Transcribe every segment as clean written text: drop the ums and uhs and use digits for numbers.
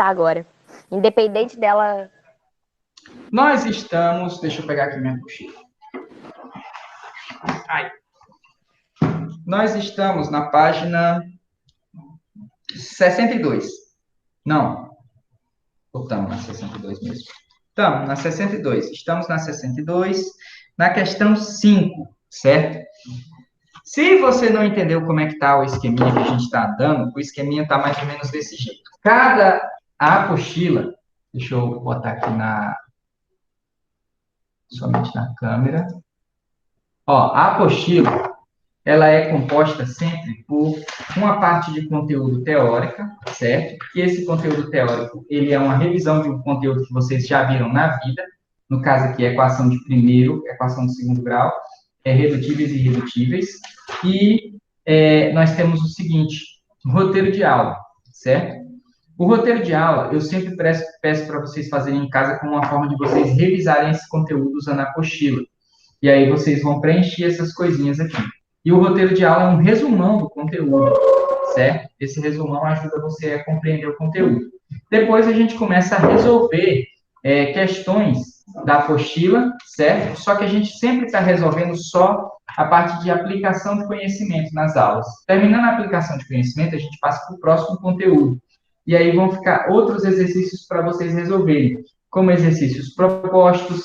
está agora. Independente dela... Nós estamos... Deixa eu pegar aqui minha mochila. Ai. Nós estamos na página 62. Não. Ou estamos na 62 mesmo? Estamos na 62. Estamos na 62, na questão 5, certo? Se você não entendeu como é que está o esqueminha que a gente está dando, o esqueminha está mais ou menos desse jeito. Cada apostila, deixa eu botar aqui somente na câmera. Ó, a apostila, ela é composta sempre por uma parte de conteúdo teórica, certo? E esse conteúdo teórico, ele é uma revisão de um conteúdo que vocês já viram na vida, no caso aqui, equação de primeiro, equação de segundo grau, redutíveis e irredutíveis, e nós temos o seguinte, roteiro de aula, certo? O roteiro de aula, eu sempre peço para vocês fazerem em casa como uma forma de vocês revisarem esse conteúdo usando a apostila. E aí vocês vão preencher essas coisinhas aqui. E o roteiro de aula é um resumão do conteúdo, certo? Esse resumão ajuda você a compreender o conteúdo. Depois a gente começa a resolver questões da apostila, certo? Só que a gente sempre está resolvendo só a parte de aplicação de conhecimento nas aulas. Terminando a aplicação de conhecimento, a gente passa para o próximo conteúdo. E aí vão ficar outros exercícios para vocês resolverem, como exercícios propostos,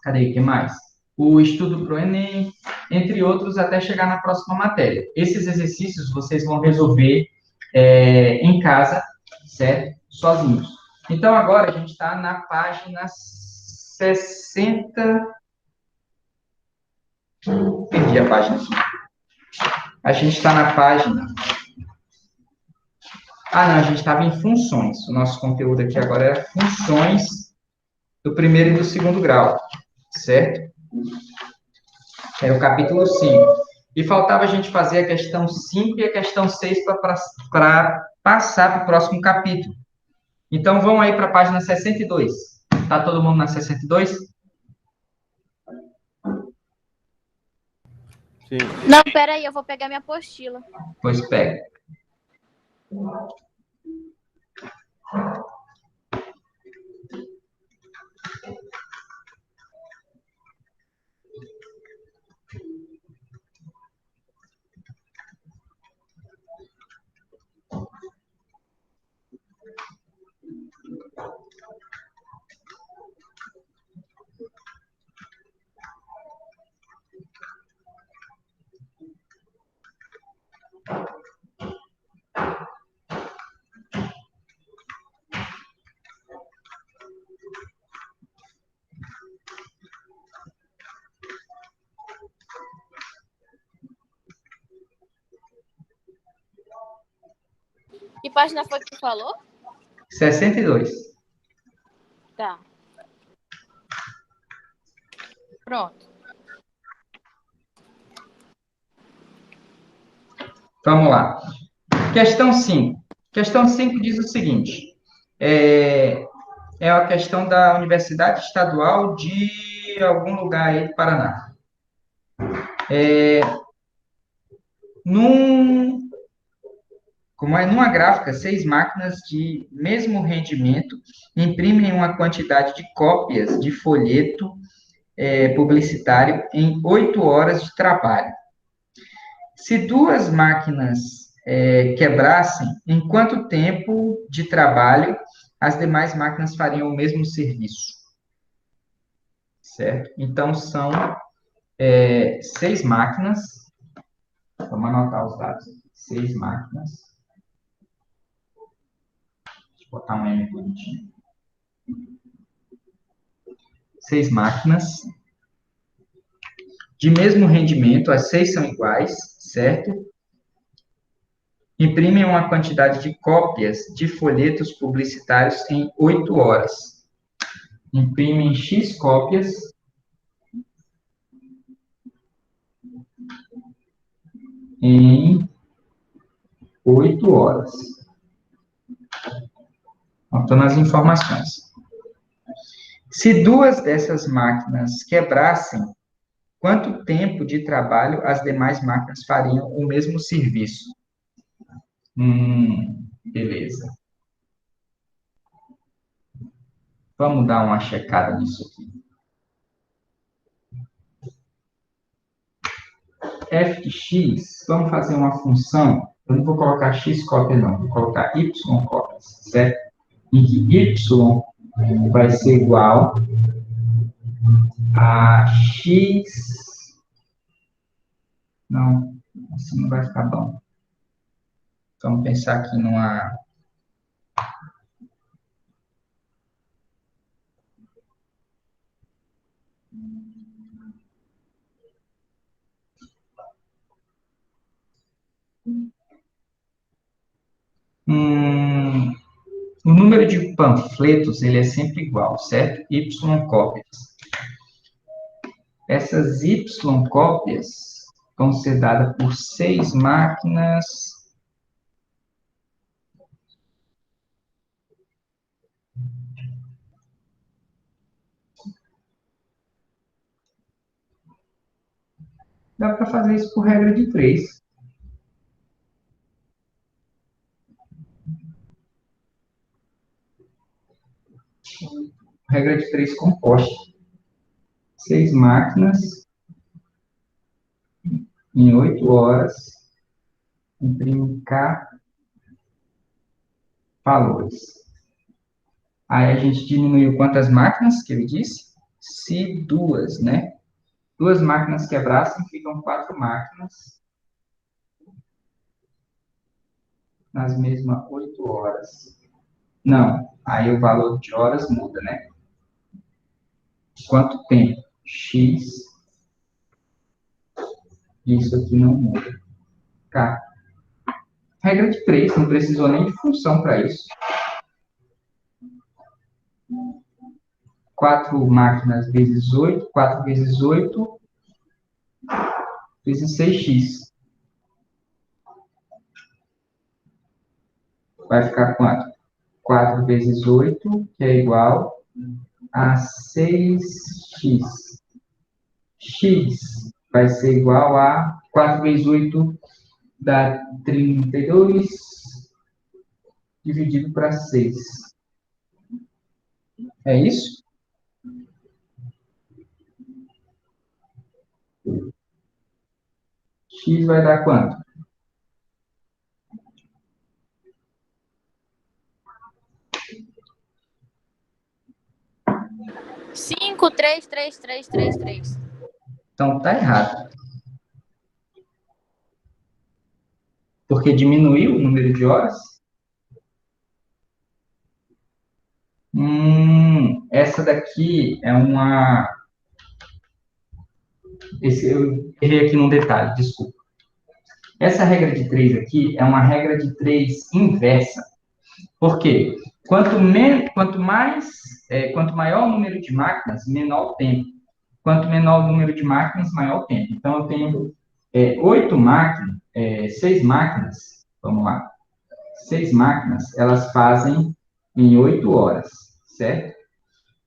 cadê? O que mais? O estudo para o Enem, entre outros, até chegar na próxima matéria. Esses exercícios vocês vão resolver em casa, certo? Sozinhos. Então, agora a gente está na página 60... Perdi a página aqui. A gente está na página... Ah, não, a gente estava em funções. O nosso conteúdo aqui agora é funções do primeiro e do segundo grau, certo? É o capítulo 5. E faltava a gente fazer a questão 5 e a questão 6 para passar para o próximo capítulo. Então, vão aí para a página 62. Está todo mundo na 62? Sim. Não, peraí, eu vou pegar minha apostila. Pois pega. Que página foi que tu falou? 62. Tá. Pronto. Vamos lá. Questão 5. Questão 5 diz o seguinte. É a questão da Universidade Estadual de algum lugar aí do Paraná. Numa gráfica, 6 máquinas de mesmo rendimento imprimem uma quantidade de cópias de folheto publicitário em 8 horas de trabalho. Se 2 máquinas quebrassem, em quanto tempo de trabalho as demais máquinas fariam o mesmo serviço? Certo? Então, são 6 máquinas. Vamos anotar os dados. 6 máquinas. Deixa eu botar um M bonitinho. 6 máquinas de mesmo rendimento, as 6 são iguais, certo? Imprimem uma quantidade de cópias de folhetos publicitários em 8 horas. Imprimem X cópias em 8 horas. Faltando as informações. Se 2 dessas máquinas quebrassem, quanto tempo de trabalho as demais máquinas fariam o mesmo serviço? Beleza. Vamos dar uma checada nisso aqui. F de x, vamos fazer uma função. Eu não vou colocar x cópia, não. Vou colocar y cópias, certo? Em que y vai ser igual a x... Não, assim não vai ficar bom. Vamos pensar aqui numa... O número de panfletos, ele é sempre igual, certo? Y cópias. Essas Y cópias vão ser dadas por 6 máquinas. Dá para fazer isso por regra de 3. Regra de 3 composta. 6 máquinas em 8 horas. Imprime K valores. Aí a gente diminuiu quantas máquinas que ele disse? Se duas, né? 2 máquinas quebrassem, ficam 4 máquinas nas mesmas 8 horas. Não, aí o valor de horas muda, né? Quanto tempo? X. Isso aqui não muda. K. Regra de 3, não precisou nem de função para isso. 4 máquinas vezes 8, 4 vezes 8, vezes 6x. Vai ficar quanto? 4 vezes 8, que é igual a 6x. X vai ser igual a 4 vezes 8 dá 32 dividido para 6. É isso? X vai dar quanto? 5, 3, 3, 3, 3, 3. Então tá errado. Porque diminuiu o número de horas? Essa daqui é uma... eu errei aqui num detalhe, desculpa. Essa regra de 3 aqui é uma regra de 3 inversa. Por quê? Quanto maior o número de máquinas, menor o tempo. Quanto menor o número de máquinas, maior o tempo. Então, eu tenho 6 máquinas, vamos lá. 6 máquinas, elas fazem em 8 horas, certo?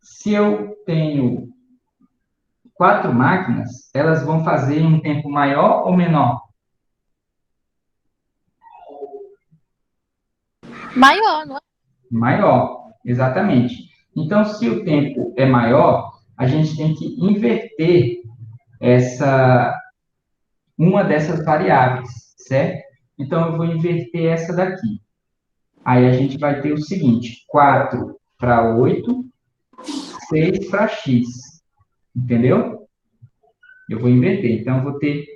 Se eu tenho 4 máquinas, elas vão fazer em um tempo maior ou menor? Maior, não é? Maior, exatamente. Então, se o tempo é maior, a gente tem que inverter uma dessas variáveis, certo? Então, eu vou inverter essa daqui. Aí a gente vai ter o seguinte: 4 para 8, 6 para x. Entendeu? Eu vou inverter. Então, eu vou ter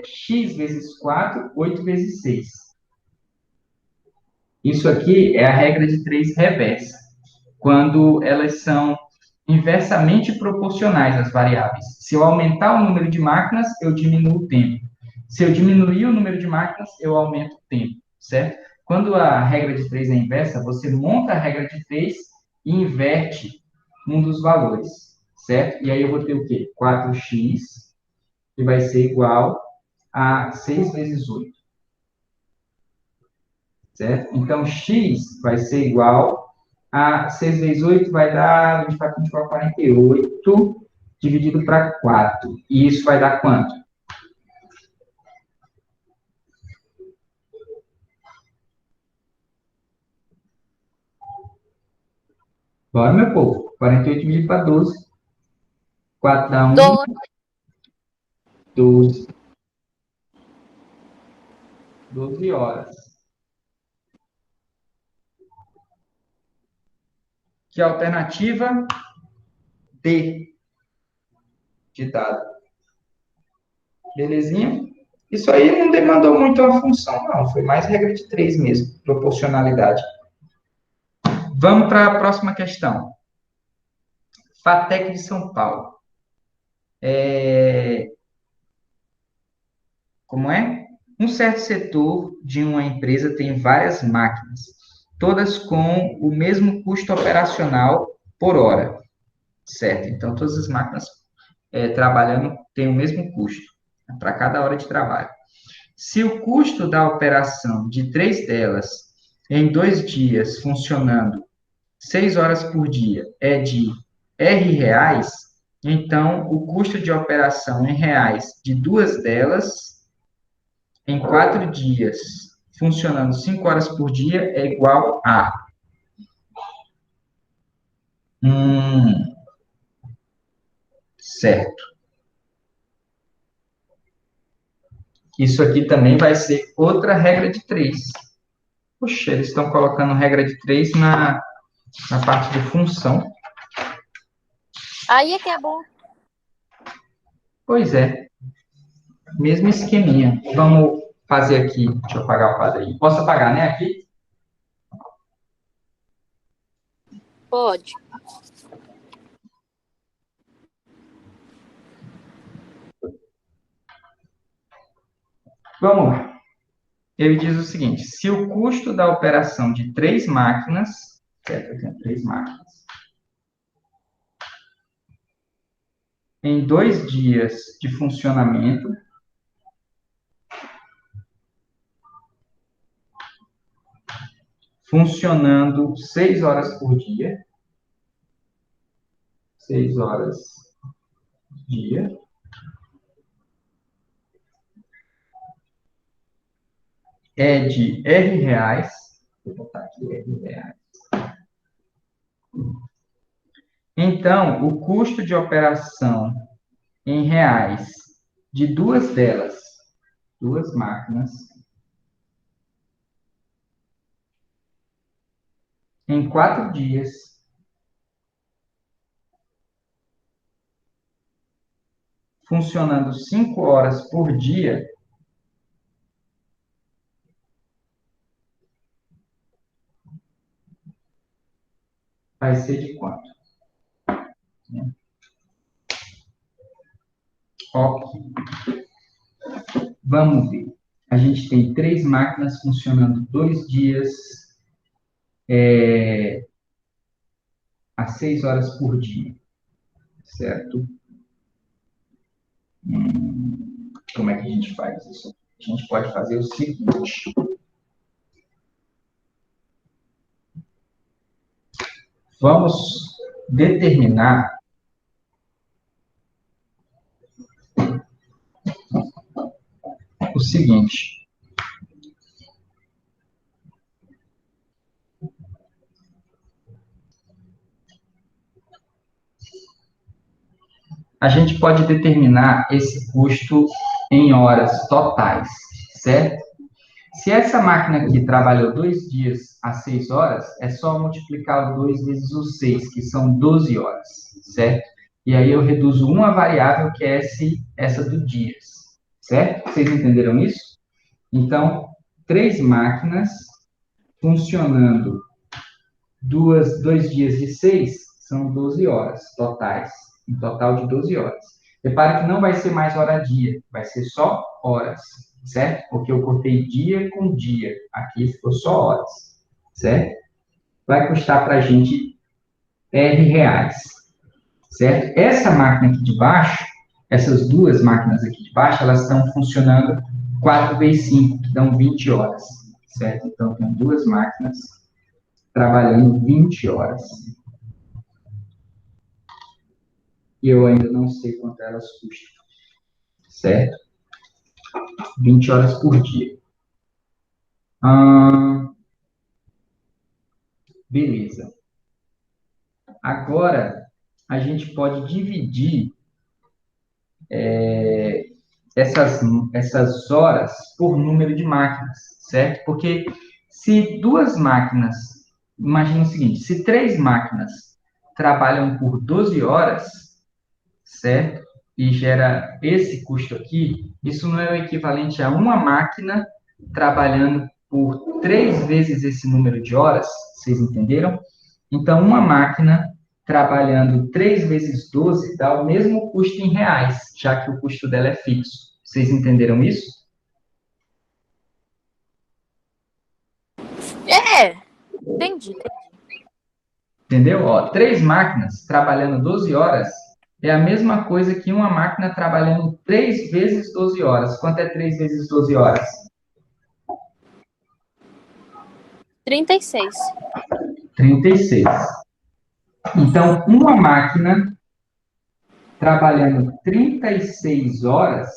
x vezes 4, 8 vezes 6. Isso aqui é a regra de 3 reversa, quando elas são inversamente proporcionais às variáveis. Se eu aumentar o número de máquinas, eu diminuo o tempo. Se eu diminuir o número de máquinas, eu aumento o tempo, certo? Quando a regra de 3 é inversa, você monta a regra de 3 e inverte um dos valores, certo? E aí eu vou ter o quê? 4x, que vai ser igual a 6 vezes 8. Certo? Então, x vai ser igual a 6 vezes 8 vai dar 24, 24, 48, dividido para 4. E isso vai dar quanto? Bora, meu povo. 48 mil para 12. 4 dá 1, Dois. 12. 12 horas. Que é a alternativa D de dado. Belezinha? Isso aí não demandou muito a função, não. Foi mais regra de 3 mesmo, proporcionalidade. Vamos para a próxima questão. FATEC de São Paulo. Como é? Um certo setor de uma empresa tem várias máquinas, todas com o mesmo custo operacional por hora, certo? Então, todas as máquinas trabalhando têm o mesmo custo para cada hora de trabalho. Se o custo da operação de 3 delas em 2 dias funcionando 6 horas por dia é de R reais, então o custo de operação em reais de 2 delas em 4 dias, funcionando 5 horas por dia, é igual a. Certo. Isso aqui também vai ser outra regra de 3. Puxa, eles estão colocando regra de 3 na parte de função. Aí é que é bom. Pois é. Mesmo esqueminha. Vamos fazer aqui. Deixa eu apagar o quadrinho. Posso apagar, né? Aqui? Pode. Vamos lá. Ele diz o seguinte: se o custo da operação de 3 máquinas, certo? Eu tenho 3 máquinas, em 2 dias de funcionamento, funcionando 6 horas por dia, 6 horas por dia, é de R reais, vou botar aqui R reais. Então, o custo de operação em reais de 2 delas, 2 máquinas, em 4 dias, funcionando 5 horas por dia, vai ser de quanto? Ok. Vamos ver. A gente tem 3 máquinas funcionando 2 dias a 6 horas por dia, certo? Como é que a gente faz isso? A gente pode fazer o seguinte. Vamos determinar o seguinte. A gente pode determinar esse custo em horas totais, certo? Se essa máquina aqui trabalhou 2 dias a 6 horas, é só multiplicar o 2 vezes o 6, que são 12 horas, certo? E aí eu reduzo uma variável, que é essa do dias, certo? Vocês entenderam isso? Então, 3 máquinas funcionando 2 dias de 6 são 12 horas totais, um total de 12 horas. Repara que não vai ser mais hora-dia, vai ser só horas, certo? Porque eu cortei dia com dia, aqui ficou só horas, certo? Vai custar para a gente R reais, certo? Essa máquina aqui de baixo, essas 2 máquinas aqui de baixo, elas estão funcionando 4 vezes 5, que dão 20 horas, certo? Então, tem 2 máquinas trabalhando 20 horas. E eu ainda não sei quanto elas custam, certo? 20 horas por dia. Beleza. Agora, a gente pode dividir essas horas por número de máquinas, certo? Porque se duas máquinas, imagina o seguinte, se três máquinas trabalham por 12 horas, certo? E gera esse custo aqui, isso não é o equivalente a uma máquina trabalhando por três vezes esse número de horas, vocês entenderam? Então, uma máquina trabalhando 3 vezes 12 dá o mesmo custo em reais, já que o custo dela é fixo. Vocês entenderam isso? É, entendi. Entendeu? Ó, três máquinas trabalhando 12 horas é a mesma coisa que uma máquina trabalhando 3 vezes 12 horas. Quanto é 3 vezes 12 horas? 36. 36. Então, uma máquina trabalhando 36 horas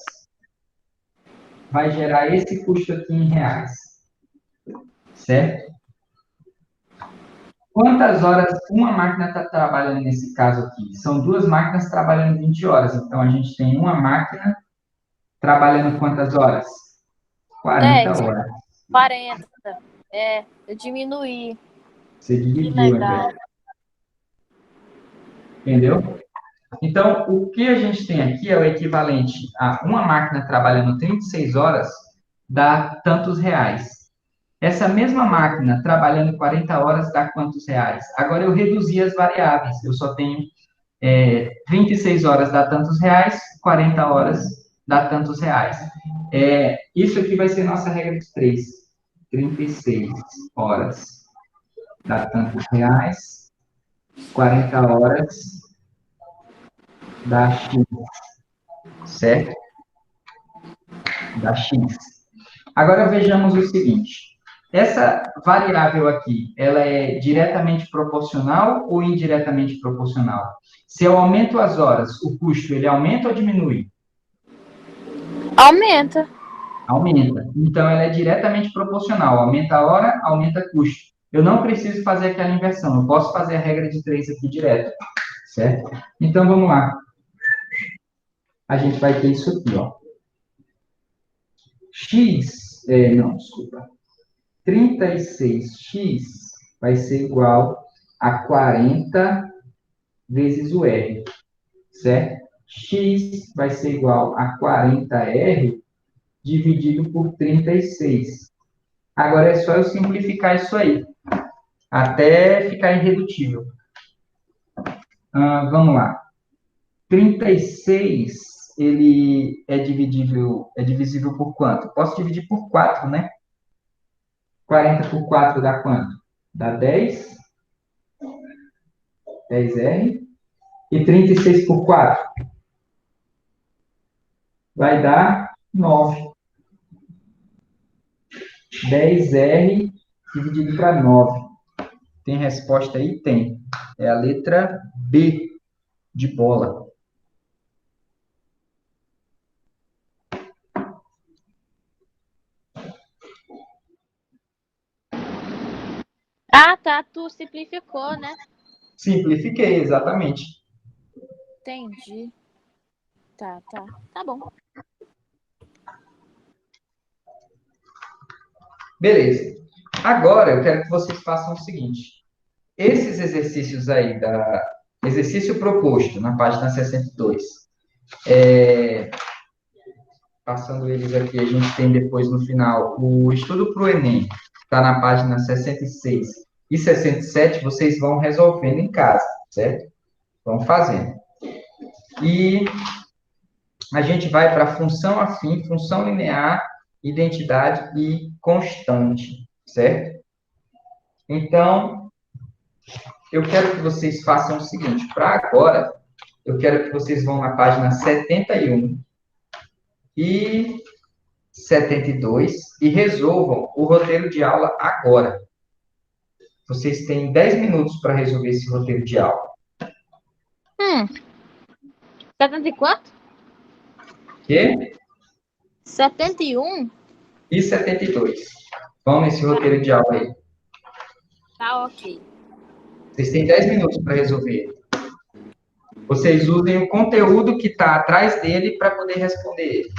vai gerar esse custo aqui em reais, certo? Quantas horas uma máquina está trabalhando nesse caso aqui? São duas máquinas trabalhando 20 horas. Então, a gente tem uma máquina trabalhando quantas horas? 40 10, horas. 40. É, eu diminuí. Você Que dividiu, legal. entendeu? Então, o que a gente tem aqui é o equivalente a uma máquina trabalhando 36 horas dá tantos reais. Essa mesma máquina trabalhando 40 horas dá quantos reais? Agora eu reduzi as variáveis. Eu só tenho 36 horas dá tantos reais, 40 horas dá tantos reais. Isso aqui vai ser nossa regra de três. 36 horas dá tantos reais, 40 horas dá X, certo? Dá X. Agora vejamos o seguinte. Essa variável aqui, ela é diretamente proporcional ou indiretamente proporcional? Se eu aumento as horas, o custo, ele aumenta ou diminui? Aumenta. Aumenta. Então, ela é diretamente proporcional. Aumenta a hora, aumenta custo. Eu não preciso fazer aquela inversão. Eu posso fazer a regra de três aqui direto. Certo? Então, vamos lá. A gente vai ter isso aqui, ó. X, não, desculpa. 36x vai ser igual a 40 vezes o R, certo? X vai ser igual a 40R dividido por 36. Agora é só eu simplificar isso aí, até ficar irredutível. Vamos lá. 36, ele é divisível por quanto? Posso dividir por 4, né? 40 por 4 dá quanto? Dá 10, 10R. E 36 por 4 vai dar 9. 10R dividido para 9. Tem resposta aí? Tem. É a letra B de bola. Ah, tá. Tu simplificou, né? Simplifiquei, exatamente. Entendi. Tá, tá. Tá bom. Beleza. Agora eu quero que vocês façam o seguinte. Esses exercícios aí, exercício proposto na página 62, passando eles aqui, a gente tem depois no final o estudo para o Enem, está na página 66 e 67, vocês vão resolvendo em casa, certo? Vão fazendo. E a gente vai para função afim, função linear, identidade e constante, certo? Então, eu quero que vocês façam o seguinte, para agora, eu quero que vocês vão na página 71 e 72 e resolvam o roteiro de aula agora. Vocês têm 10 minutos para resolver esse roteiro de aula. 70 e quanto? Quê? 71? E 72. Vamos nesse roteiro de aula aí. Tá ok. Vocês têm 10 minutos para resolver. Vocês usem o conteúdo que está atrás dele para poder responder ele.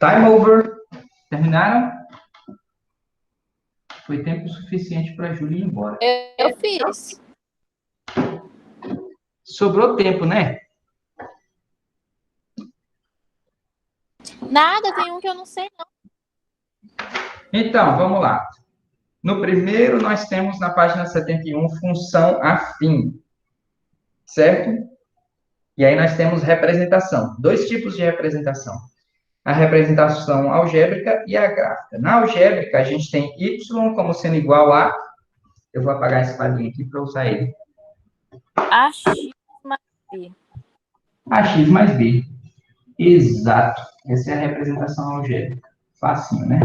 Time over. Terminaram? Foi tempo suficiente para a Júlia ir embora. Eu fiz. Sobrou tempo, né? Nada, tem um que eu não sei, não. Então, vamos lá. No primeiro, nós temos na página 71 função afim, certo? E aí nós temos representação. Dois tipos de representação. A representação algébrica e a gráfica. Na algébrica, a gente tem y como sendo igual a... Eu vou apagar esse quadrinho aqui para usar ele. AX mais B. AX mais B. Exato. Essa é a representação algébrica. Facinho, né?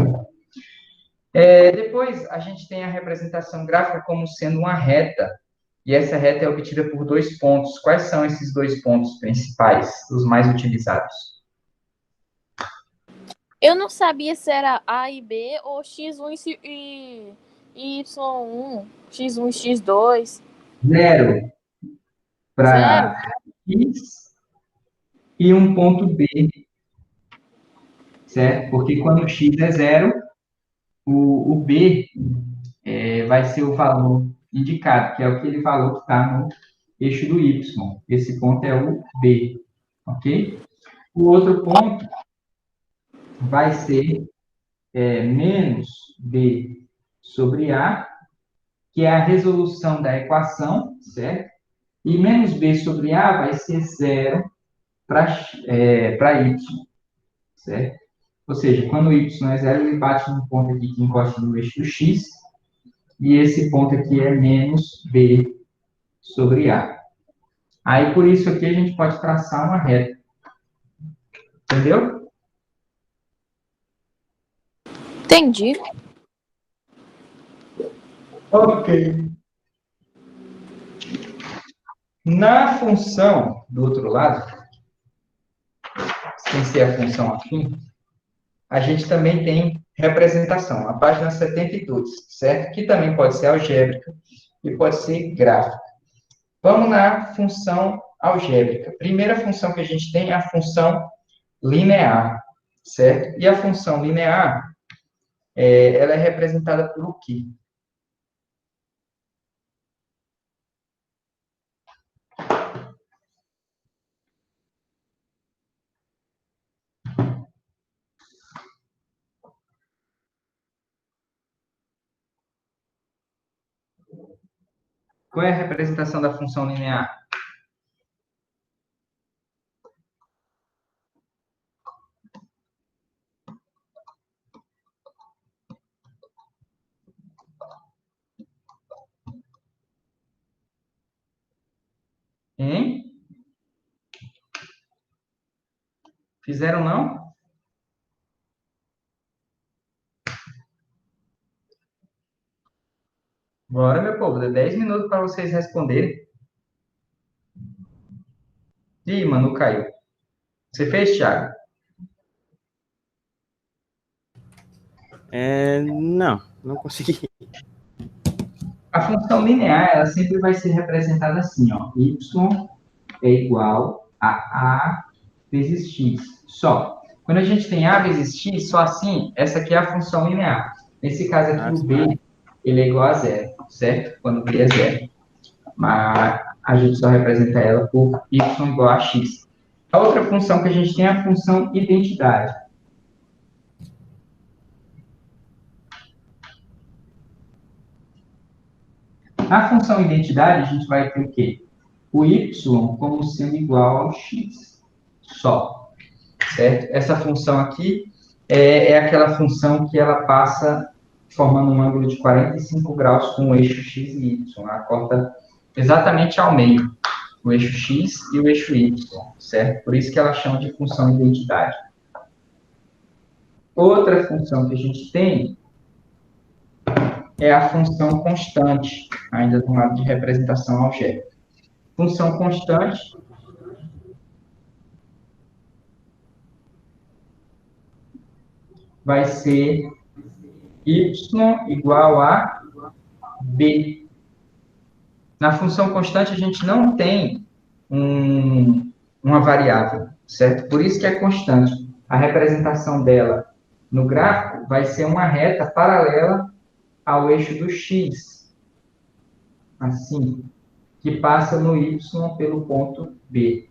Depois, a gente tem a representação gráfica como sendo uma reta. E essa reta é obtida por 2 pontos. Quais são esses 2 pontos principais, os mais utilizados? Eu não sabia se era A e B ou X1 e Y1, X1 e X2. 0 Zero? para X e um ponto B, certo? Porque quando o X é 0, o B vai ser o valor indicado, que é aquele valor que está no eixo do Y. Esse ponto é o B, ok? O outro ponto vai ser menos B sobre A, que é a resolução da equação, certo? E menos B sobre A vai ser 0 para Y, certo? Ou seja, quando o Y é 0, ele bate num ponto aqui que encosta no eixo X, e esse ponto aqui é menos B sobre A. Aí, por isso aqui, a gente pode traçar uma reta. Entendeu? Entendi. Ok. Na função, do outro lado, sem ser a função afim, a gente também tem representação, a página 72, certo? Que também pode ser algébrica e pode ser gráfica. Vamos na função algébrica. Primeira função que a gente tem é a função linear, certo? E a função linear, ela é representada por o quê? Qual é a representação da função linear? Hein? Fizeram não? Bora, meu povo, dá 10 minutos para vocês responderem. Ih, mano, caiu. Você fez, Thiago? Não consegui. A função linear, ela sempre vai ser representada assim, ó. Y é igual a A vezes X. Só. Quando a gente tem A vezes X, só assim, essa aqui é a função linear. Nesse caso aqui, o B, ele é igual a zero, certo? Quando o B é zero. Mas a gente só representa ela por Y igual a X. A outra função que a gente tem é a função identidade. Na função identidade, a gente vai ter o quê? O y como sendo igual ao x. Só. Certo? Essa função aqui é aquela função que ela passa formando um ângulo de 45 graus com o eixo x e y. Ela corta exatamente ao meio o eixo x e o eixo y. Certo? Por isso que ela chama de função identidade. Outra função que a gente tem é a função constante, ainda do lado de representação algébrica. Função constante vai ser y igual a b. Na função constante, a gente não tem uma variável, certo? Por isso que é constante. a representação dela no gráfico vai ser uma reta paralela ao eixo do x, assim, que passa no y pelo ponto B.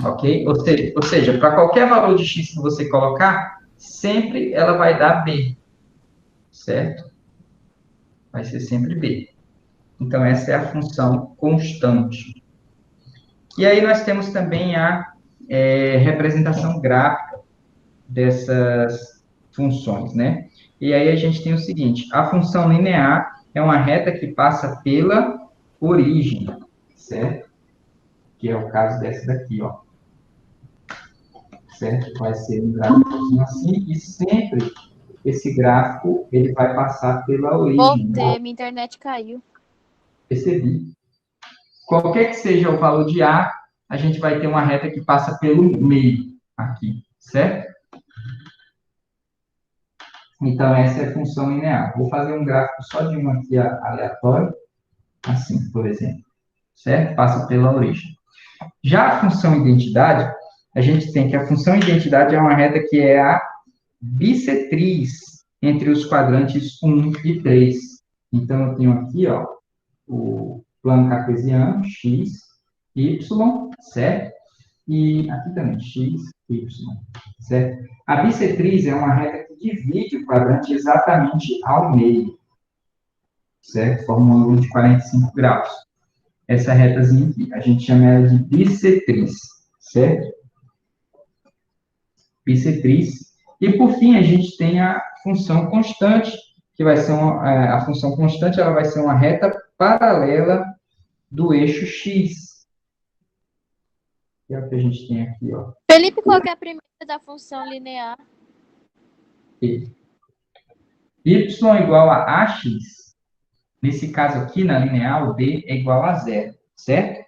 Ok? Ou seja, para qualquer valor de x que você colocar, sempre ela vai dar B, certo? Vai ser sempre B. Então, essa é a função constante. E aí nós temos também a representação gráfica dessas funções, né? E aí a gente tem o seguinte, a função linear é uma reta que passa pela origem, certo? Que é o caso dessa daqui, ó. Certo? Vai ser um gráfico assim, e sempre esse gráfico, ele vai passar pela origem. Voltei, minha internet caiu. Percebi. Qualquer que seja o valor de A, a gente vai ter uma reta que passa pelo meio aqui, certo? Então, essa é a função linear. Vou fazer um gráfico só de uma aqui aleatório, assim, por exemplo, certo? Passa pela origem. Já a função identidade, a gente tem que a função identidade é uma reta que é a bissetriz entre os quadrantes 1 e 3. Então, eu tenho aqui, ó, o plano cartesiano, x, y, certo? E aqui também, x, y, certo? A bissetriz é uma reta que divide o quadrante exatamente ao meio, certo? Forma um ângulo de 45 graus. Essa retazinha aqui, a gente chama ela de bissetriz, certo? Bissetriz. E, por fim, a gente tem a função constante, que vai ser a função constante, ela vai ser uma reta paralela do eixo x. Que é o que a gente tem aqui, ó. Felipe, qual que é a primeira da função linear? Y igual a ax, nesse caso aqui, na linear, o b é igual a zero, certo?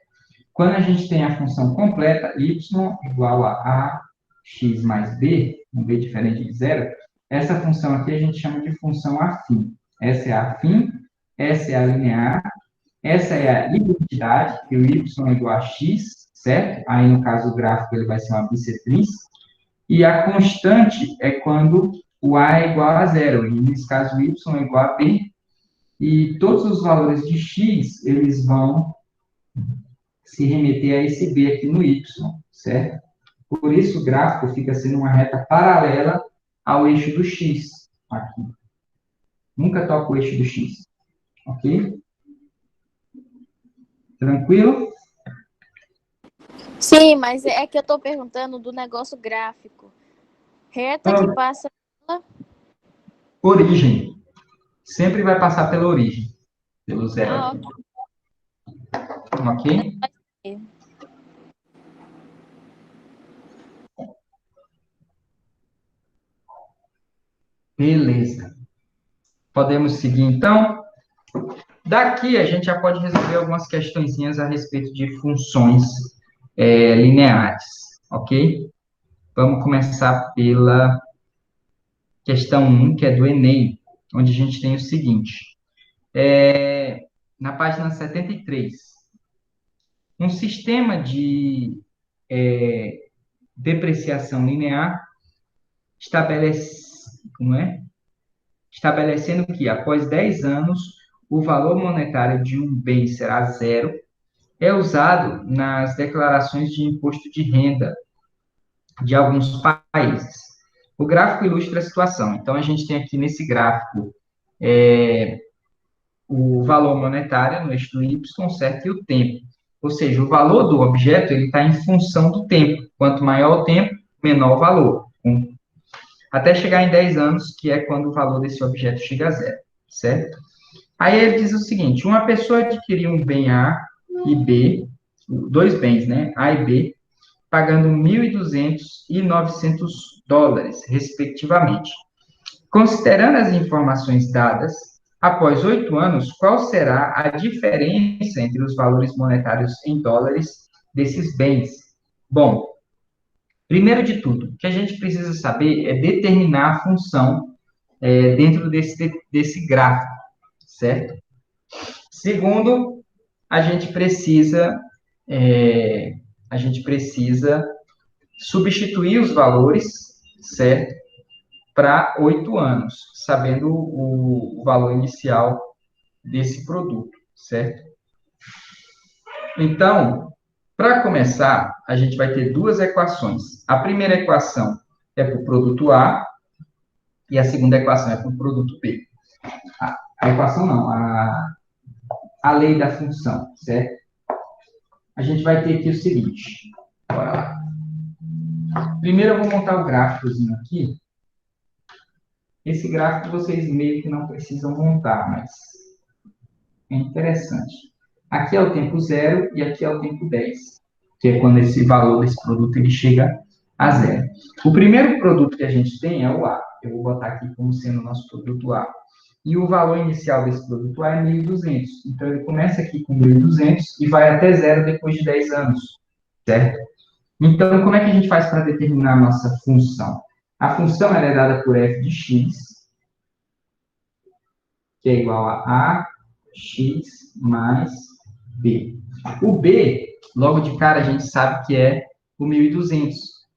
Quando a gente tem a função completa, y igual a ax mais b, um b diferente de zero, essa função aqui a gente chama de função afim. Essa é a afim, essa é a linear, essa é a identidade, que o y é igual a x, certo? Aí, no caso, o gráfico ele vai ser uma bissetriz. E a constante é quando o a é igual a zero, e nesse caso o y é igual a b, e todos os valores de x, eles vão se remeter a esse b aqui no y, certo? Por isso o gráfico fica sendo uma reta paralela ao eixo do x, aqui. Nunca toca o eixo do x, ok? Tranquilo? Sim, mas é que eu tô perguntando do negócio gráfico. Reta que passa pela... Origem. Sempre vai passar pela origem, pelo zero. Ah, ok? Beleza. Podemos seguir, então? Daqui, a gente já pode resolver algumas questõezinhas a respeito de funções lineares, ok? Vamos começar pela questão 1, que é do Enem, onde a gente tem o seguinte. Na página 73, um sistema de depreciação linear estabelecendo que, após 10 anos, o valor monetário de um bem será zero, é usado nas declarações de imposto de renda de alguns países. O gráfico ilustra a situação. Então, a gente tem aqui nesse gráfico o valor monetário no eixo do Y, certo? E o tempo. Ou seja, o valor do objeto ele está em função do tempo. Quanto maior o tempo, menor o valor. Até chegar em 10 anos, que é quando o valor desse objeto chega a zero, certo? Aí ele diz o seguinte, uma pessoa adquiriu um bem A e B, dois bens, né? A e B, pagando 1.200 e 900 dólares, respectivamente. Considerando as informações dadas, após 8 anos, qual será a diferença entre os valores monetários em dólares desses bens? Bom, primeiro de tudo, o que a gente precisa saber é determinar a função dentro desse gráfico, certo? Segundo, a gente precisa substituir os valores, certo? Para 8 anos, sabendo o valor inicial desse produto, certo? Então, para começar, a gente vai ter duas equações. A primeira equação é para o produto A e a segunda equação é para o produto B. A equação não, a lei da função, certo? A gente vai ter aqui o seguinte. Bora lá. Primeiro eu vou montar o gráficozinho aqui. Esse gráfico vocês meio que não precisam montar, mas é interessante. Aqui é o tempo 0 e aqui é o tempo 10, que é quando esse valor desse produto ele chega a 0. O primeiro produto que a gente tem é o A. Eu vou botar aqui como sendo o nosso produto A. E o valor inicial desse produto A é 1.200. Então, ele começa aqui com 1.200 e vai até 0 depois de 10 anos, certo? Então, como é que a gente faz para determinar a nossa função? A função ela é dada por f de x, que é igual a x mais b. O b, logo de cara, a gente sabe que é o 1.200,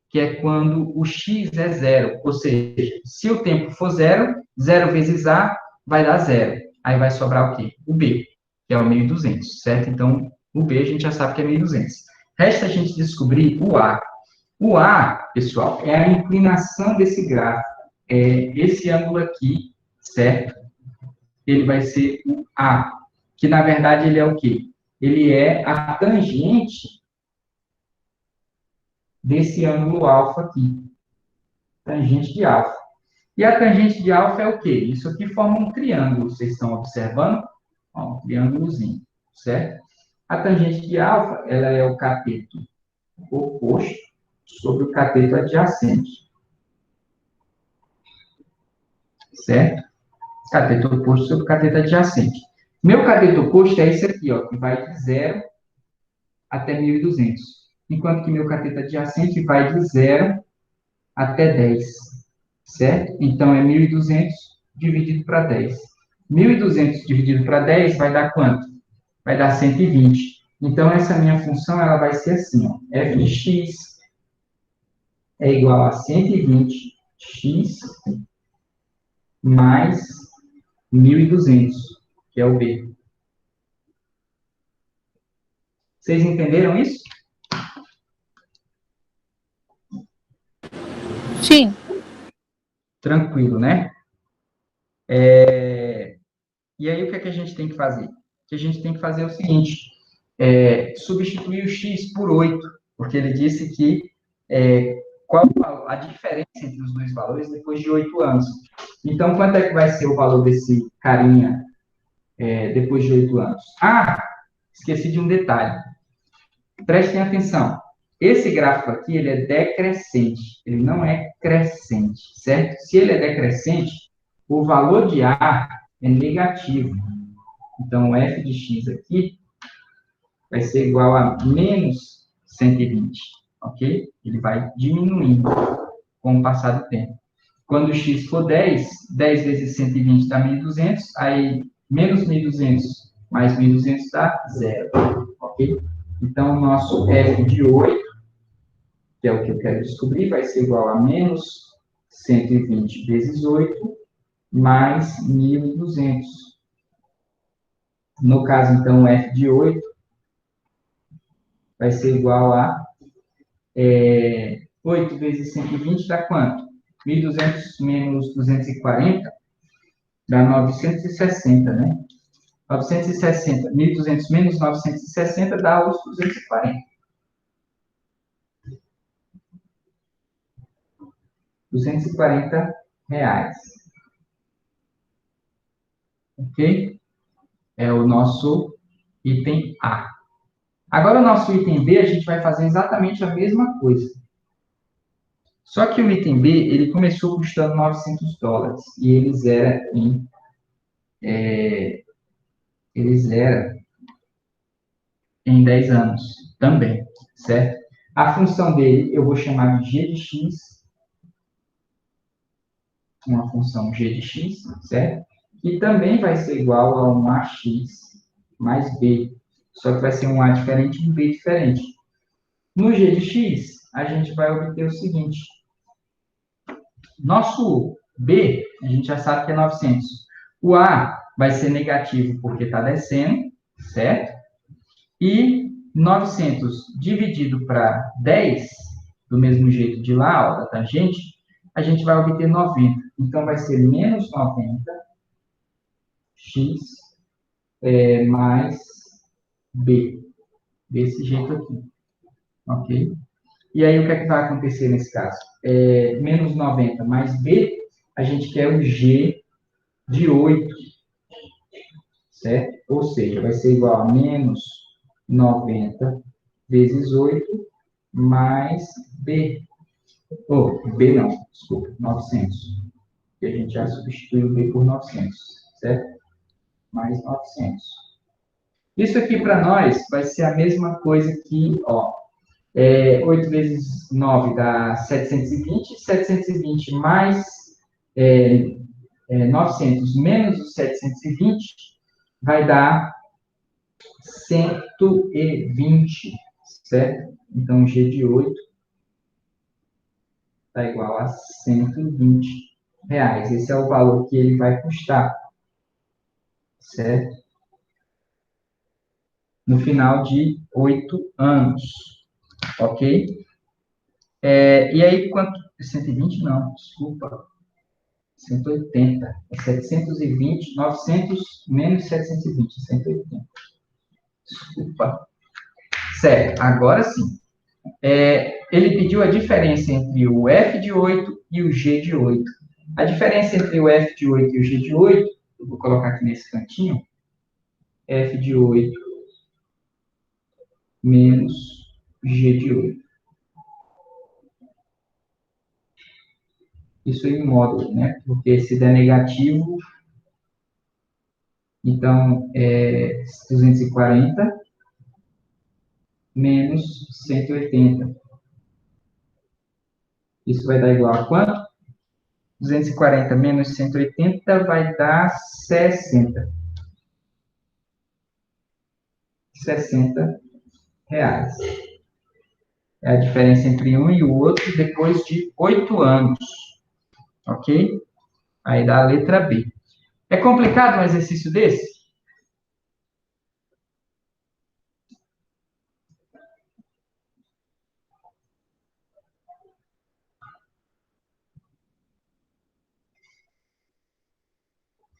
que é quando o x é 0. Ou seja, se o tempo for 0, 0 vezes a vai dar 0. Aí vai sobrar o quê? O b, que é o 1.200, certo? Então, o b a gente já sabe que é 1.200. Resta a gente descobrir o a. O A, pessoal, é a inclinação desse gráfico. É esse ângulo aqui, certo? Ele vai ser o A, que na verdade ele é o quê? Ele é a tangente desse ângulo alfa aqui. Tangente de alfa. E a tangente de alfa é o quê? Isso aqui forma um triângulo, vocês estão observando? Ó, um triângulozinho, certo? A tangente de alfa, ela é o cateto oposto sobre o cateto adjacente. Certo? Cateto oposto sobre o cateto adjacente. Meu cateto oposto é esse aqui, ó, que vai de 0 até 1.200. Enquanto que meu cateto adjacente vai de 0 até 10. Certo? Então, é 1.200 dividido para 10. 1.200 dividido para 10 vai dar quanto? Vai dar 120. Então, essa minha função ela vai ser assim, ó, f de x é igual a 120x mais 1.200, que é o B. Vocês entenderam isso? Sim. Tranquilo, né? E aí, o que é que a gente tem que fazer? O que a gente tem que fazer é o seguinte, substituir o x por 8, porque ele disse que qual a diferença entre os dois valores depois de 8 anos. Então, quanto é que vai ser o valor desse carinha depois de 8 anos? Ah, esqueci de um detalhe. Prestem atenção. Esse gráfico aqui, ele é decrescente, ele não é crescente, certo? Se ele é decrescente, o valor de A é negativo. Então, o f de x aqui vai ser igual a menos 120, ok? Ele vai diminuindo com o passar do tempo. Quando o x for 10, 10 vezes 120 dá 1.200, aí menos 1.200 mais 1.200 dá 0, ok? Então, o nosso f de 8, que é o que eu quero descobrir, vai ser igual a menos 120 vezes 8, mais 1.200. No caso, então, f de 8 vai ser igual a 8 vezes 120 dá quanto? 1.200 menos 240 dá 960, né? 960, 1.200 menos 960 dá os 240. 240 reais. Ok? É o nosso item A. Agora, o nosso item B, a gente vai fazer exatamente a mesma coisa. Só que o item B, ele começou custando $900 e eles eram em 10 anos também, certo? A função dele eu vou chamar de g de x, uma função g de x, certo? Que também vai ser igual a um ax mais b, só que vai ser um a diferente e um b diferente. No g de x, a gente vai obter o seguinte. Nosso B, a gente já sabe que é 900. O A vai ser negativo porque está descendo, certo? E 900 dividido para 10, do mesmo jeito de lá, ó, da tangente, a gente vai obter 90. Então, vai ser menos 90 x mais b. Desse jeito aqui. Ok? E aí, o que é que vai acontecer nesse caso? Menos 90 mais b, a gente quer o g de 8, certo? Ou seja, vai ser igual a menos 90 vezes 8 mais b. B não, desculpa, 900. Que a gente já substituiu o b por 900, certo? Mais 900. Isso aqui para nós vai ser a mesma coisa que, 8 vezes 9 dá 720, 720 mais 900 menos os 720 vai dar 120, certo? Então, G de 8 está igual a 120 reais. Esse é o valor que ele vai custar, certo? No final de 8 anos, ok? E aí, quanto? 120 não, desculpa. 180. É 720, 900 menos 720, 180. Desculpa. Certo, agora sim. Ele pediu a diferença entre o F de 8 e o G de 8. A diferença entre o F de 8 e o G de 8, eu vou colocar aqui nesse cantinho, F de 8 menos G de 8. Isso em módulo, né? Porque se der negativo, então é 240 menos 180. Isso vai dar igual a quanto? 240 menos 180 vai dar 60. 60 reais. É a diferença entre um e o outro depois de 8 anos. Ok? Aí dá a letra B. É complicado um exercício desse?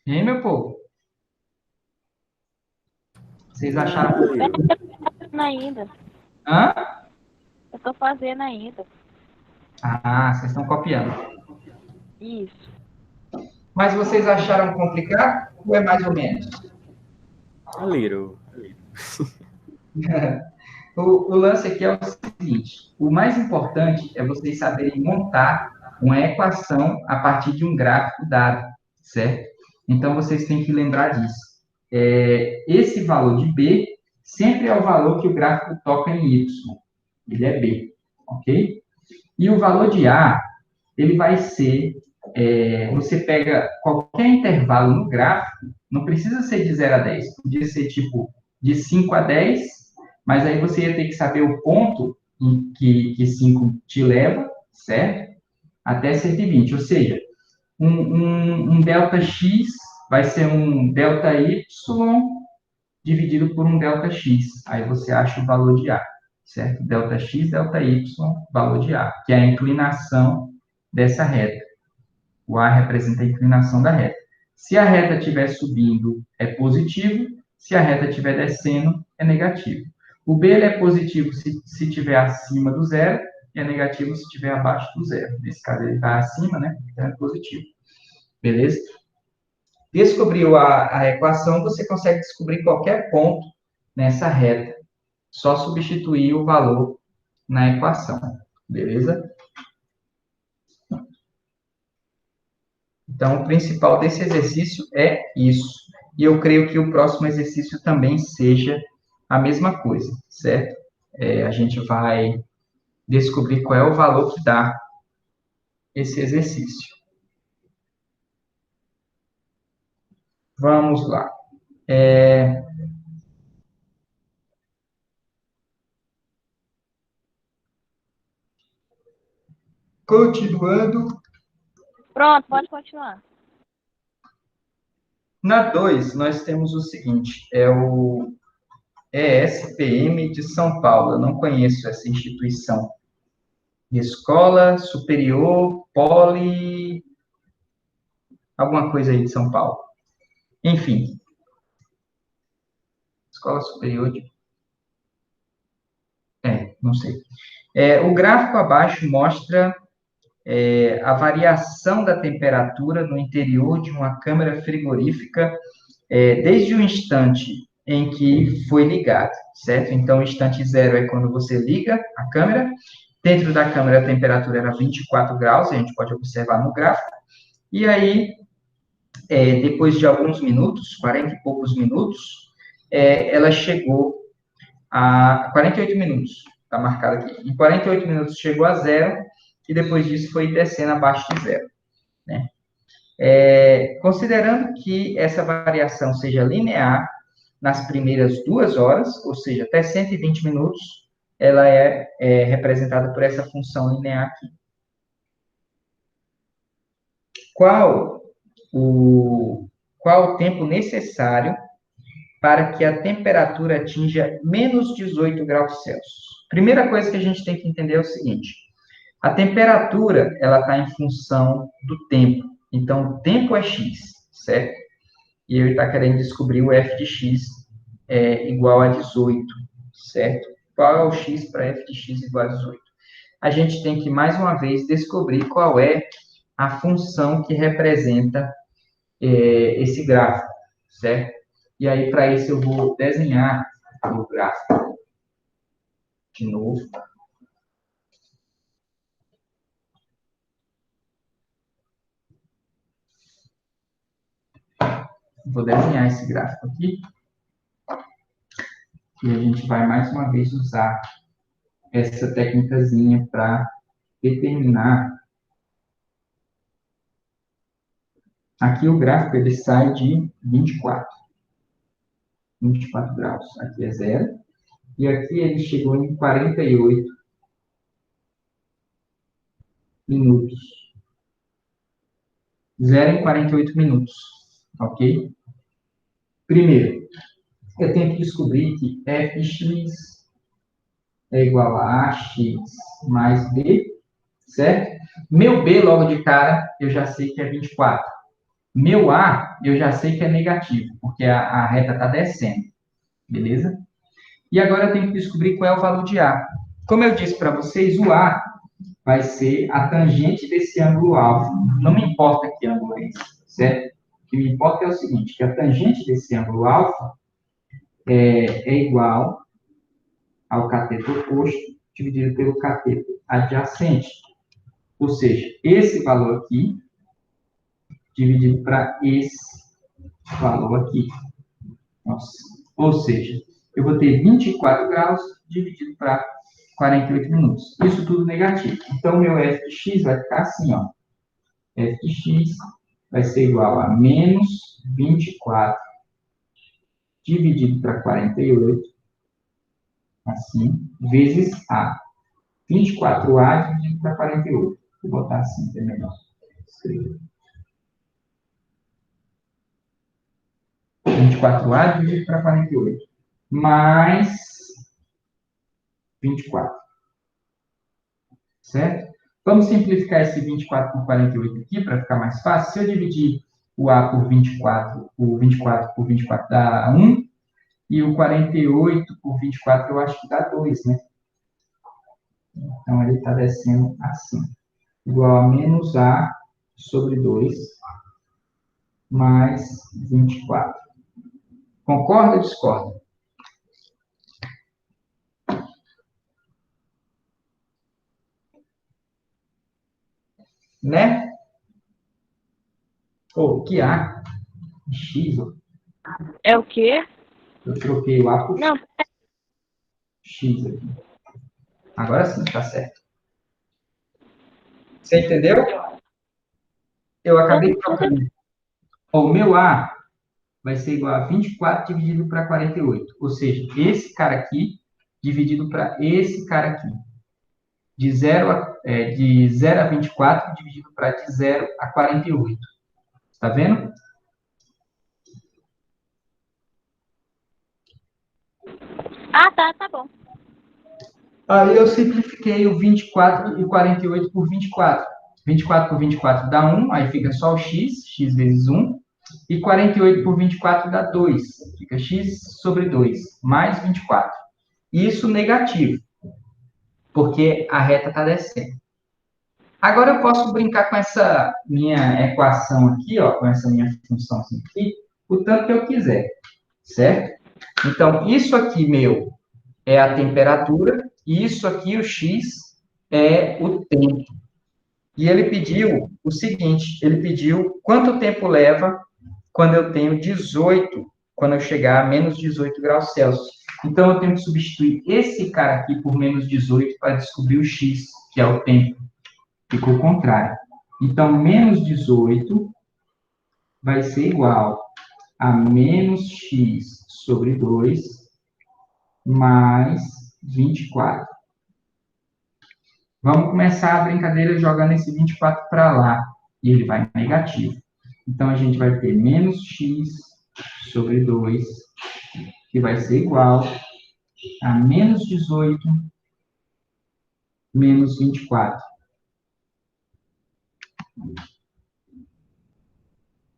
Hein, meu povo? Vocês acharam complicado? Ainda. Hã? Eu tô fazendo ainda. Ah, vocês estão copiando. Isso. Mas vocês acharam complicado ou é mais ou menos? A little. O lance aqui é o seguinte: o mais importante é vocês saberem montar uma equação a partir de um gráfico dado, certo? Então vocês têm que lembrar disso. Esse valor de B sempre é o valor que o gráfico toca em Y. Ele é B, ok? E o valor de A, ele vai ser. Você pega qualquer intervalo no gráfico, não precisa ser de 0 a 10, podia ser tipo de 5 a 10, mas aí você ia ter que saber o ponto em que 5 te leva, certo? Até 120. Ou seja, um delta x vai ser um delta y dividido por um delta x. Aí você acha o valor de A, certo? Delta x, delta y, valor de A, que é a inclinação dessa reta. O A representa a inclinação da reta. Se a reta estiver subindo, é positivo. Se a reta estiver descendo, é negativo. O B ele é positivo se estiver acima do zero e é negativo se estiver abaixo do zero. Nesse caso, ele está acima, né? Então, é positivo. Beleza? Descobriu a equação, você consegue descobrir qualquer ponto nessa reta. Só substituir o valor na equação. Beleza? Então, o principal desse exercício é isso. E eu creio que o próximo exercício também seja a mesma coisa, certo? A gente vai descobrir qual é o valor que dá esse exercício. Vamos lá. Continuando. Pronto, pode continuar. Na 2, nós temos o seguinte, é o ESPM de São Paulo. Eu não conheço essa instituição. Escola Superior Poli... alguma coisa aí de São Paulo. Enfim. Escola Superior de... não sei. O gráfico abaixo mostra a variação da temperatura no interior de uma câmara frigorífica desde o instante em que foi ligado, certo? Então, o instante zero é quando você liga a câmera. Dentro da câmera, a temperatura era 24 graus, a gente pode observar no gráfico. E aí, depois de alguns minutos, 40 e poucos minutos, ela chegou a 48 minutos, está marcado aqui. Em 48 minutos chegou a zero, e depois disso foi descendo abaixo de zero, né? Considerando que essa variação seja linear nas primeiras 2 horas, ou seja, até 120 minutos, ela é representada por essa função linear aqui. Qual o tempo necessário para que a temperatura atinja menos 18 graus Celsius? Primeira coisa que a gente tem que entender é o seguinte: a temperatura, ela está em função do tempo. Então, o tempo é x, certo? E ele está querendo descobrir o f de x igual a 18, certo? Qual é o x para f de x igual a 18? A gente tem que, mais uma vez, descobrir qual é a função que representa esse gráfico, certo? E aí, para isso, eu vou desenhar o gráfico de novo. Vou desenhar esse gráfico aqui. E a gente vai, mais uma vez, usar essa técnicazinha para determinar. Aqui o gráfico ele sai de 24 graus. Aqui é zero. E aqui ele chegou em 48 minutos. 0 em 48 minutos. Ok? Primeiro, eu tenho que descobrir que fx é igual a ax mais b, certo? Meu b, logo de cara, eu já sei que é 24. Meu a, eu já sei que é negativo, porque a reta está descendo. Beleza? E agora eu tenho que descobrir qual é o valor de a. Como eu disse para vocês, o a vai ser a tangente desse ângulo alfa. Não me importa que ângulo é esse, certo? O que me importa é o seguinte, que a tangente desse ângulo alfa é igual ao cateto oposto dividido pelo cateto adjacente. Ou seja, esse valor aqui dividido para esse valor aqui. Nossa. Ou seja, eu vou ter 24 graus dividido para 48 minutos. Isso tudo negativo. Então, meu f de x vai ficar assim, ó. F de x vai ser igual a menos 24 dividido para 48, assim, vezes a. 24a dividido para 48. Vou botar assim, que é melhor. Escrever. 24a dividido para 48. Mais 24. Certo? Vamos simplificar esse 24 por 48 aqui, para ficar mais fácil. Se eu dividir o A por 24, o 24 por 24 dá 1, e o 48 por 24 eu acho que dá 2, né? Então, ele está descendo assim. Igual a menos A sobre 2, mais 24. Concorda ou discorda? Né? Ou que A? X, ó. É o quê? Eu troquei o A por Não, X aqui. Agora sim, tá certo. Você entendeu? Eu acabei de trocar. O meu A vai ser igual a 24 dividido para 48. Ou seja, esse cara aqui dividido para esse cara aqui. de 0 a 24 dividido para de 0 a 48. Está vendo? Ah, tá bom. Aí eu simplifiquei o 24 e 48 por 24. 24 por 24 dá 1, aí fica só o x vezes 1. E 48 por 24 dá 2. Fica x sobre 2, mais 24. Isso negativo, porque a reta está descendo. Agora eu posso brincar com essa minha equação aqui, ó, com essa minha função aqui, o tanto que eu quiser, certo? Então, isso aqui, meu, é a temperatura, e isso aqui, o x, é o tempo. E ele pediu o seguinte, ele pediu quanto tempo leva quando eu tenho 18, quando eu chegar a menos 18 graus Celsius. Então, eu tenho que substituir esse cara aqui por menos 18 para descobrir o x, que é o tempo. Ficou o contrário. Então, menos 18 vai ser igual a menos x sobre 2 mais 24. Vamos começar a brincadeira jogando esse 24 para lá. E ele vai negativo. Então, a gente vai ter menos x sobre 2, que vai ser igual a menos 18 menos 24.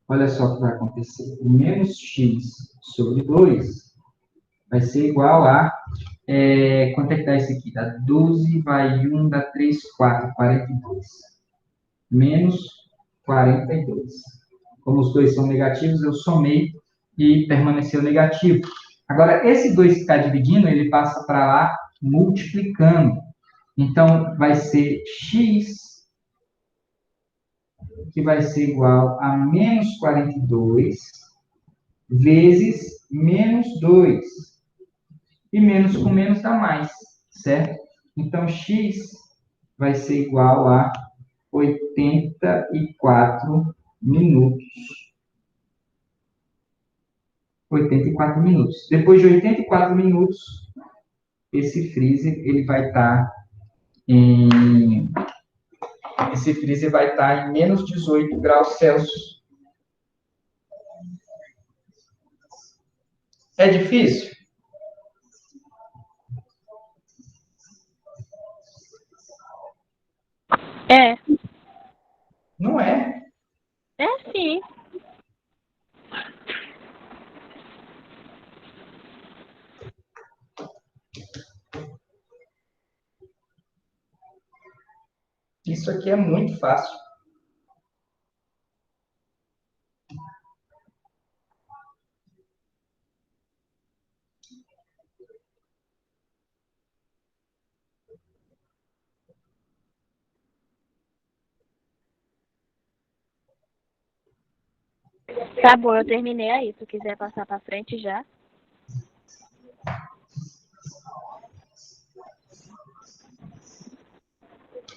Olha só o que vai acontecer. O menos x sobre 2 vai ser igual a... quanto é que dá isso aqui? Dá 12, vai 1, dá 3, 4, 42. Menos 42. Como os dois são negativos, eu somei e permaneceu negativo. Agora, esse 2 que está dividindo, ele passa para lá multiplicando. Então, vai ser x, que vai ser igual a menos 42, vezes menos 2. E menos com menos dá mais, certo? Então, x vai ser igual a 84 minutos. 84 minutos. Depois de 84 minutos, esse freezer ele vai estar em menos 18 graus Celsius. É difícil? É. Não é. É sim. Isso aqui é muito fácil. Tá bom, eu terminei aí. Se quiser passar pra frente já.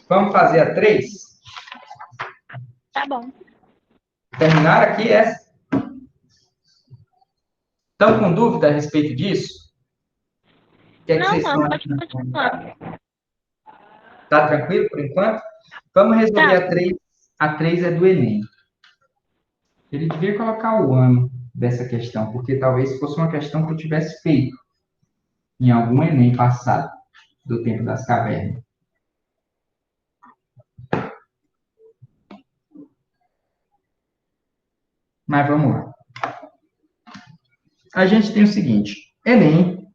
Vamos fazer a 3? Tá bom. Terminar aqui essa? Estão com dúvida a respeito disso? O que é que vocês estão Pode achando? continuar. Tá tranquilo por enquanto? Vamos resolver Tá. a 3. A 3 é do Enem. Ele devia colocar o ano dessa questão, porque talvez fosse uma questão que eu tivesse feito em algum Enem passado, do tempo das cavernas. Mas vamos lá. A gente tem o seguinte: Enem,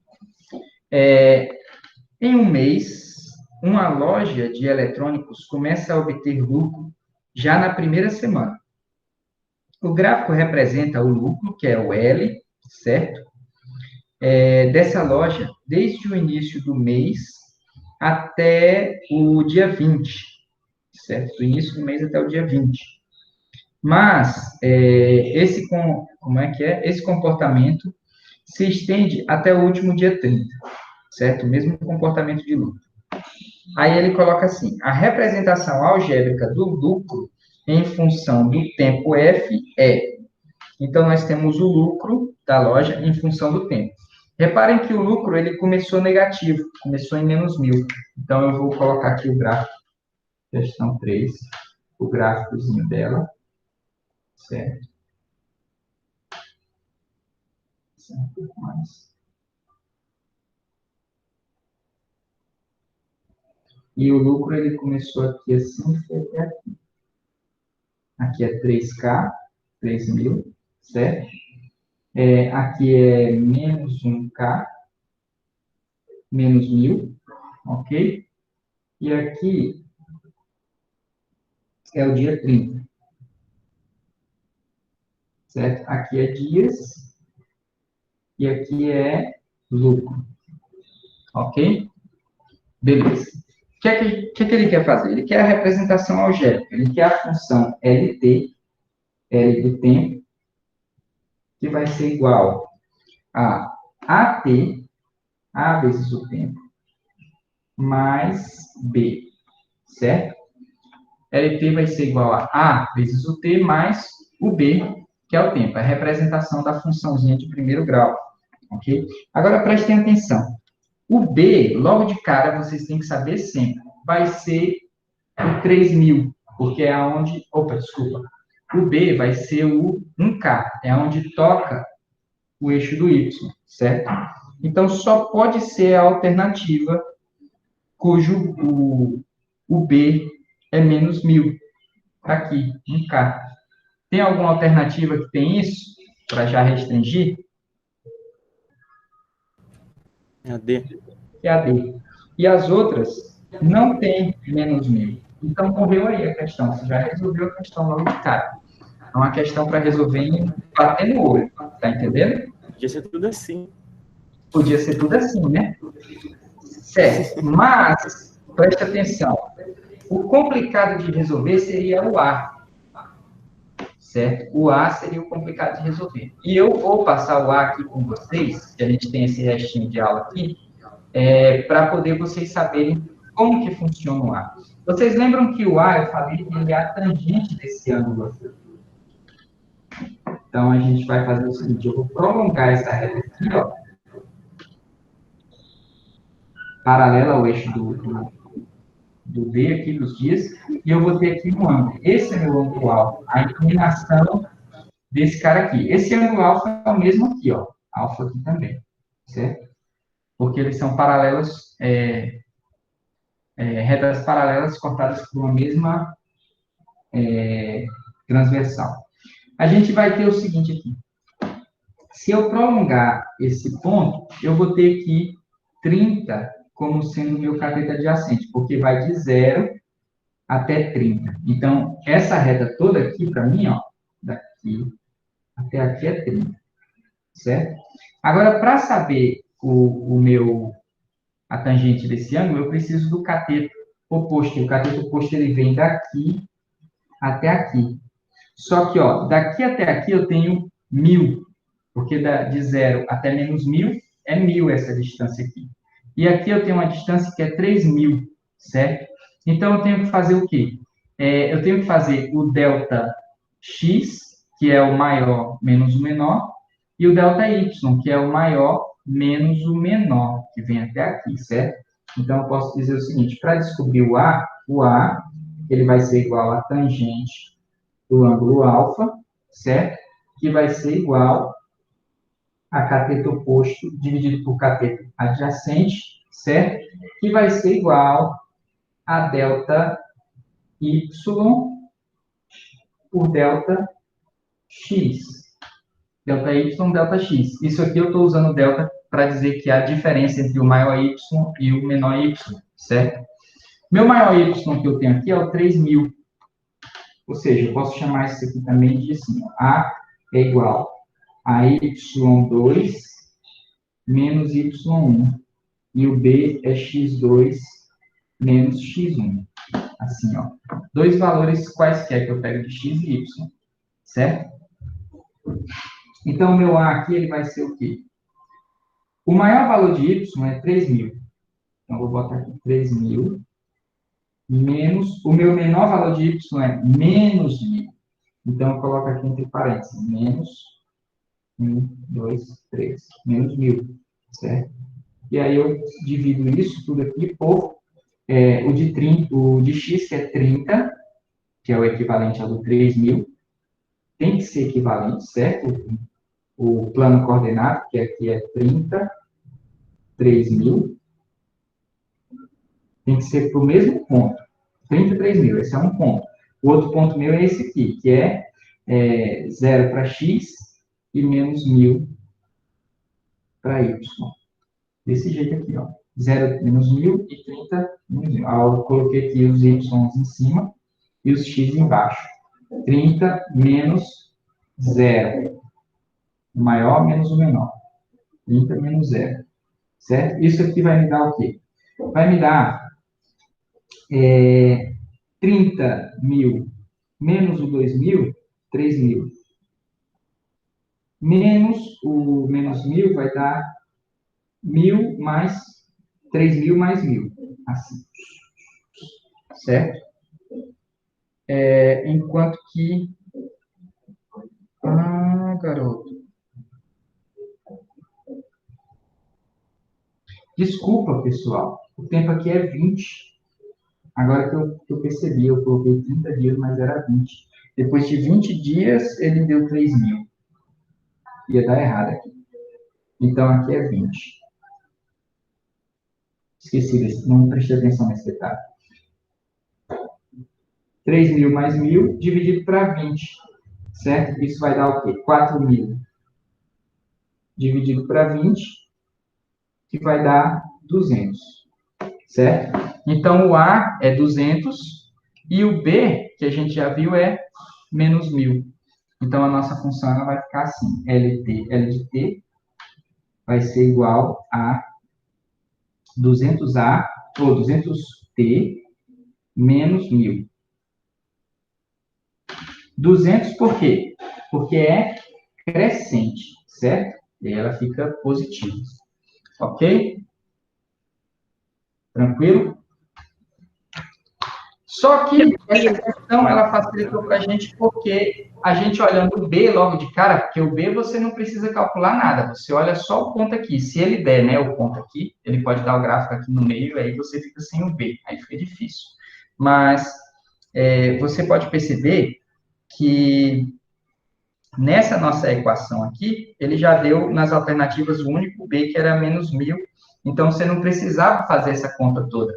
em um mês, uma loja de eletrônicos começa a obter lucro já na primeira semana. O gráfico representa o lucro, que é o L, certo? Dessa loja, desde o início do mês até o dia 20, certo? Do início do mês até o dia 20. Mas, esse comportamento se estende até o último dia 30, certo? O mesmo comportamento de lucro. Aí ele coloca assim: a representação algébrica do lucro em função do tempo F é. Então, nós temos o lucro da loja em função do tempo. Reparem que o lucro ele começou negativo, começou em -1.000. Então, eu vou colocar aqui o gráfico, questão 3, o gráficozinho dela, certo? Um pouco mais. E o lucro ele começou aqui assim, foi até aqui. Aqui é 3K, 3.000, certo? Aqui é menos 1K, menos 1.000, ok? E aqui é o dia 30, certo? Aqui é dias e aqui é lucro, ok? Beleza. O que ele quer fazer? Ele quer a representação algébrica, ele quer a função LT, L do tempo, que vai ser igual a AT, A vezes o tempo, mais B, certo? LT vai ser igual a vezes o T mais o B, que é o tempo, a representação da funçãozinha de primeiro grau, ok? Agora, prestem atenção. O B, logo de cara, vocês têm que saber sempre, vai ser o 3.000, porque é onde... Opa, desculpa. O B vai ser o 1K, é onde toca o eixo do Y, certo? Então, só pode ser a alternativa cujo o B é menos 1.000. Tá aqui, 1K. Tem alguma alternativa que tem isso? Para já restringir? É a D. É a D. E as outras não tem menos 1.000. Então, morreu aí a questão. Você já resolveu a questão logo de cara. É uma questão para resolver em bater no olho. Tá entendendo? Podia ser tudo assim. Podia ser tudo assim, né? Certo. Mas, preste atenção. O complicado de resolver seria o A. Certo? O A seria o complicado de resolver. E eu vou passar o A aqui com vocês, que a gente tem esse restinho de aula aqui, para poder vocês saberem como que funciona o A. Vocês lembram que o A, eu falei que ele é a tangente desse ângulo aqui. Então, a gente vai fazer o seguinte, eu vou prolongar essa reta aqui, ó, paralela ao eixo do D aqui, dos dias, e eu vou ter aqui um ângulo. Esse é meu ângulo alfa, a inclinação desse cara aqui. Esse ângulo alfa é o mesmo aqui, ó, alfa aqui também, certo? Porque eles são paralelos, retas paralelas cortadas por uma mesma transversal. A gente vai ter o seguinte aqui. Se eu prolongar esse ponto, eu vou ter aqui 30 como sendo o meu cateto adjacente, porque vai de 0 até 30. Então, essa reta toda aqui, para mim, ó, daqui até aqui é 30, certo? Agora, para saber a tangente desse ângulo, eu preciso do cateto oposto. E o cateto oposto, ele vem daqui até aqui. Só que, ó, daqui até aqui eu tenho 1.000, porque de 0 até menos 1.000 é 1.000 essa distância aqui. E aqui eu tenho uma distância que é 3.000, certo? Então, eu tenho que fazer o quê? Eu tenho que fazer o delta x, que é o maior menos o menor, e o delta y, que é o maior menos o menor, que vem até aqui, certo? Então, eu posso dizer o seguinte, para descobrir o A, ele vai ser igual a tangente do ângulo alfa, certo? Que vai ser igual a cateto oposto dividido por cateto adjacente, certo? Que vai ser igual a delta y por delta x. Delta y, delta x. Isso aqui eu estou usando delta para dizer que é a diferença entre o maior y e o menor y, certo? Meu maior y que eu tenho aqui é o 3.000. Ou seja, eu posso chamar isso aqui também de assim, ó, A é igual a y2 menos y1. E o B é x2 menos x1. Assim, ó. Dois valores quaisquer que eu pego de x e y, certo? Então, o meu A aqui, ele vai ser o quê? O maior valor de y é 3.000. Então, eu vou botar aqui 3.000 menos... O meu menor valor de y é menos 1.000. Então, eu coloco aqui entre parênteses. Menos 1, 2, 3. Menos 1.000. certo? E aí eu divido isso tudo aqui por o de x, que é 30, que é o equivalente ao do 3.000, tem que ser equivalente, certo? O plano coordenado, que aqui é 30, 3.000, tem que ser para o mesmo ponto. 33.000, esse é um ponto. O outro ponto meu é esse aqui, que é 0 para x e menos 1.000 para y. Desse jeito aqui, ó. 0 menos 1.000 e 30 menos 1.000. Eu coloquei aqui os y em cima e os x embaixo. 30 menos 0. O maior menos o menor. 30 menos 0. Certo? Isso aqui vai me dar o quê? Vai me dar 30.000 menos o 2.000, 3.000. Menos o menos 1.000 vai dar 1.000 mais 3.000 mais 1.000. Assim. Certo? Enquanto que... garoto. Desculpa, pessoal. O tempo aqui é 20. Agora que eu percebi, eu coloquei 30 dias, mas era 20. Depois de 20 dias, ele deu 3.000. Ia dar errado aqui. Então, aqui é 20. Esqueci desse, não prestei atenção nesse detalhe. 3.000 mais 1.000 dividido para 20. Certo? Isso vai dar o quê? 4.000 dividido para 20, que vai dar 200. Certo? Então, o A é 200 e o B, que a gente já viu, é menos 1.000. Então, a nossa função ela vai ficar assim. LT, L de T, vai ser igual a 200A, ou 200T, menos 1.000. 200 por quê? Porque é crescente, certo? E aí ela fica positiva. Ok? Tranquilo? Só que essa questão ela facilitou para a gente porque a gente olhando o B logo de cara, porque o B você não precisa calcular nada, você olha só o ponto aqui. Se ele der, né, o ponto aqui, ele pode dar o gráfico aqui no meio, aí você fica sem o B, aí fica difícil. Mas você pode perceber que nessa nossa equação aqui, ele já deu nas alternativas o único B, que era menos 1.000, então você não precisava fazer essa conta toda.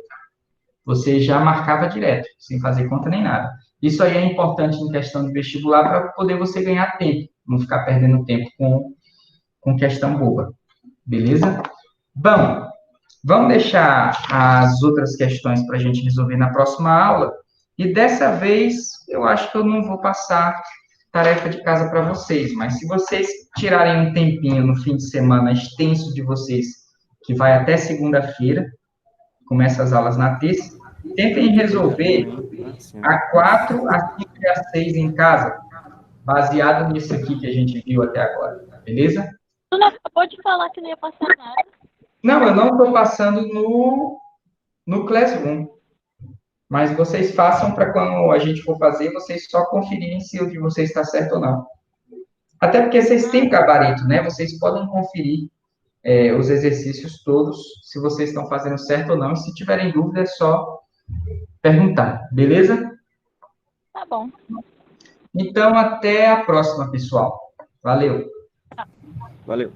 Você já marcava direto, sem fazer conta nem nada. Isso aí é importante em questão de vestibular para poder você ganhar tempo, não ficar perdendo tempo com questão boba. Beleza? Bom, vamos deixar as outras questões para a gente resolver na próxima aula. E dessa vez, eu acho que eu não vou passar tarefa de casa para vocês, mas se vocês tirarem um tempinho no fim de semana extenso de vocês, que vai até segunda-feira, começa as aulas na terça, tentem resolver a 4, a 5 e a 6 em casa, baseado nisso aqui que a gente viu até agora, beleza? Tu não acabou de falar que não ia passar nada. Não, eu não estou passando no Classroom, mas vocês façam para quando a gente for fazer, vocês só conferirem se o de vocês está certo ou não. Até porque vocês têm gabarito, né? Vocês podem conferir os exercícios todos, se vocês estão fazendo certo ou não. E se tiverem dúvida, é só perguntar, beleza? Tá bom. Então, até a próxima, pessoal. Valeu! Valeu.